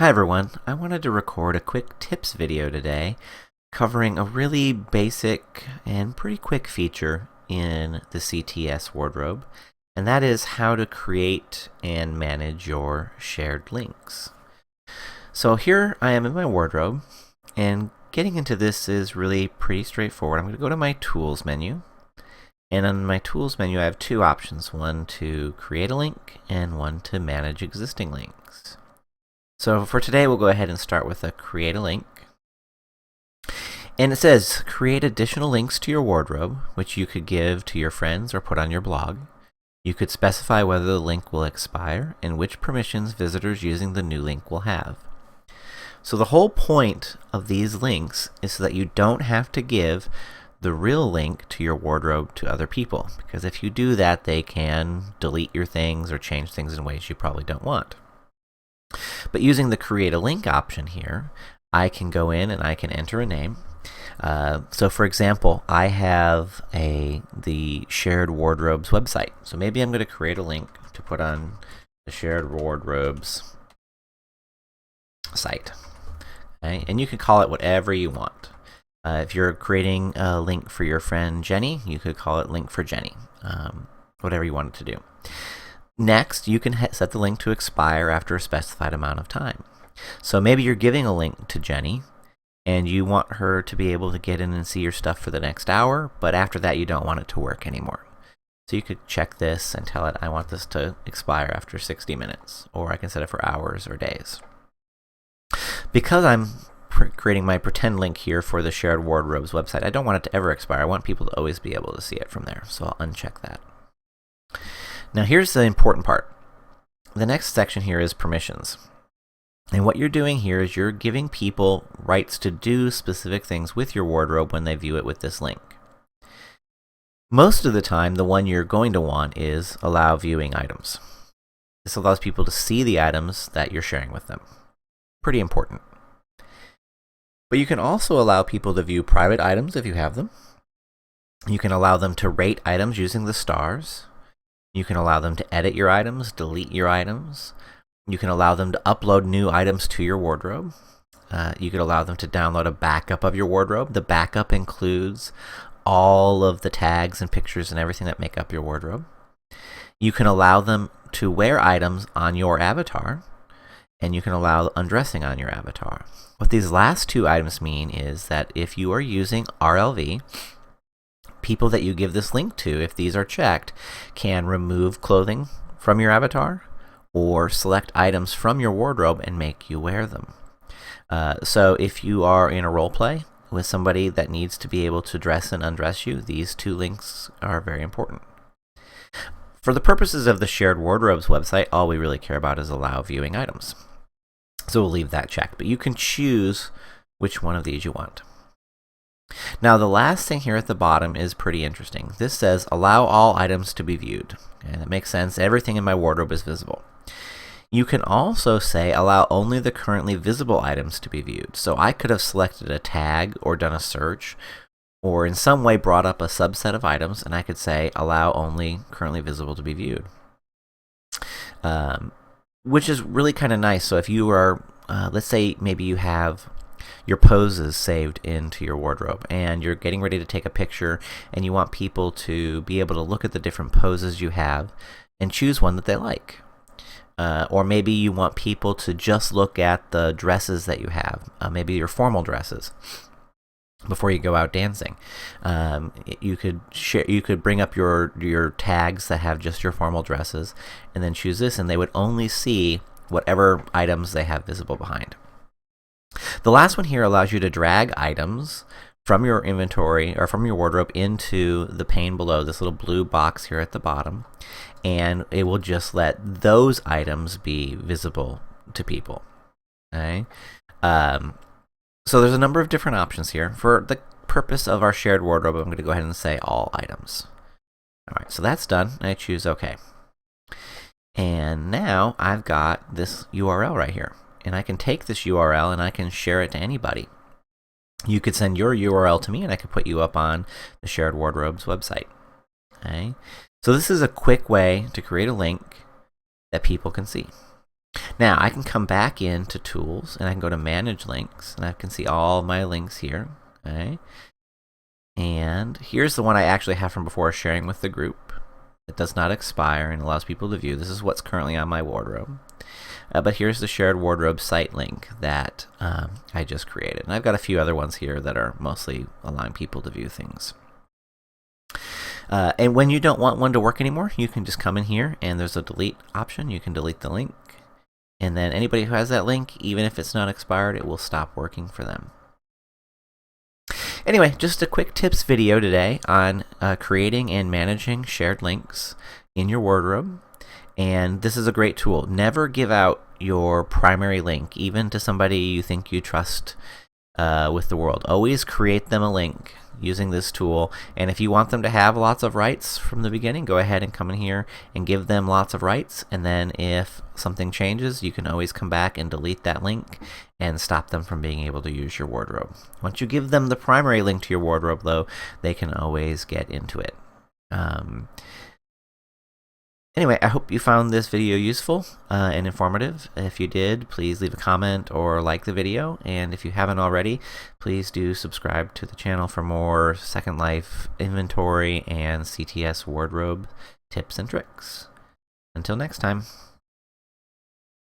Hi everyone, I wanted to record a quick tips video today covering a really basic and pretty quick feature in the CTS wardrobe, and that is how to create and manage your shared links. So here I am in my wardrobe, and getting into this is really pretty straightforward. I'm going to go to my Tools menu, and on my Tools menu I have two options, one to create a link and one to manage existing links. So for today, we'll go ahead and start with a create a link. And it says create additional links to your wardrobe, which you could give to your friends or put on your blog. You could specify whether the link will expire and which permissions visitors using the new link will have. So the whole point of these links is so that you don't have to give the real link to your wardrobe to other people, because if you do that, they can delete your things or change things in ways you probably don't want. But using the create a link option here, I can go in and I can enter a name. So for example, I have the Shared Wardrobes website. So maybe I'm going to create a link to put on the Shared Wardrobes site. Okay? And you can call it whatever you want. If you're creating a link for your friend Jenny, you could call it Link for Jenny, whatever you want it to do. Next, you can set the link to expire after a specified amount of time. So maybe you're giving a link to Jenny, and you want her to be able to get in and see your stuff for the next hour, but after that you don't want it to work anymore. So you could check this and tell it, I want this to expire after 60 minutes, or I can set it for hours or days. Because I'm creating my pretend link here for the Shared Wardrobes website, I don't want it to ever expire. I want people to always be able to see it from there, so I'll uncheck that. Now here's the important part. The next section here is permissions. And what you're doing here is you're giving people rights to do specific things with your wardrobe when they view it with this link. Most of the time, the one you're going to want is allow viewing items. This allows people to see the items that you're sharing with them. Pretty important. But you can also allow people to view private items if you have them. You can allow them to rate items using the stars. You can allow them to edit your items, delete your items. You can allow them to upload new items to your wardrobe. You could allow them to download a backup of your wardrobe. The backup includes all of the tags and pictures and everything that make up your wardrobe. You can allow them to wear items on your avatar, and you can allow undressing on your avatar. What these last two items mean is that if you are using RLV, people that you give this link to, if these are checked, can remove clothing from your avatar or select items from your wardrobe and make you wear them. So if you are in a role play with somebody that needs to be able to dress and undress you, these two links are very important. For the purposes of the Shared Wardrobes website, all we really care about is allow viewing items. So we'll leave that checked, but you can choose which one of these you want. Now the last thing here at the bottom is pretty interesting. This says allow all items to be viewed. And that makes sense. Everything in my wardrobe is visible. You can also say allow only the currently visible items to be viewed. So I could have selected a tag or done a search or in some way brought up a subset of items, and I could say allow only currently visible to be viewed. Which is really kind of nice. So if you are, let's say maybe you have your poses saved into your wardrobe and you're getting ready to take a picture and you want people to be able to look at the different poses you have and choose one that they like. Or maybe you want people to just look at the dresses that you have, maybe your formal dresses, before you go out dancing. You could bring up your tags that have just your formal dresses and then choose this, and they would only see whatever items they have visible behind. The last one here allows you to drag items from your inventory or from your wardrobe into the pane below, this little blue box here at the bottom, and it will just let those items be visible to people. Okay? So there's a number of different options here. For the purpose of our shared wardrobe, I'm going to go ahead and say all items. All right, so that's done, and I choose OK. And now I've got this URL right here. And I can take this URL and I can share it to anybody. You could send your URL to me and I could put you up on the Shared Wardrobes website. Okay? So this is a quick way to create a link that people can see. Now I can come back into Tools and I can go to Manage Links, and I can see all my links here. Okay. And here's the one I actually have from before, sharing with the group. It does not expire and allows people to view. This is what's currently on my wardrobe. But here's the shared wardrobe site link that I just created. And I've got a few other ones here that are mostly allowing people to view things. And when you don't want one to work anymore, you can just come in here and there's a delete option. You can delete the link. And then anybody who has that link, even if it's not expired, it will stop working for them. Anyway, just a quick tips video today on creating and managing shared links in your wardrobe. And this is a great tool. Never give out your primary link, even to somebody you think you trust with the world. Always create them a link using this tool. And if you want them to have lots of rights from the beginning, go ahead and come in here and give them lots of rights. And then if something changes, you can always come back and delete that link and stop them from being able to use your wardrobe. Once you give them the primary link to your wardrobe, though, they can always get into it. Anyway, I hope you found this video useful and informative. If you did, please leave a comment or like the video. And if you haven't already, please do subscribe to the channel for more Second Life inventory and CTS wardrobe tips and tricks. Until next time.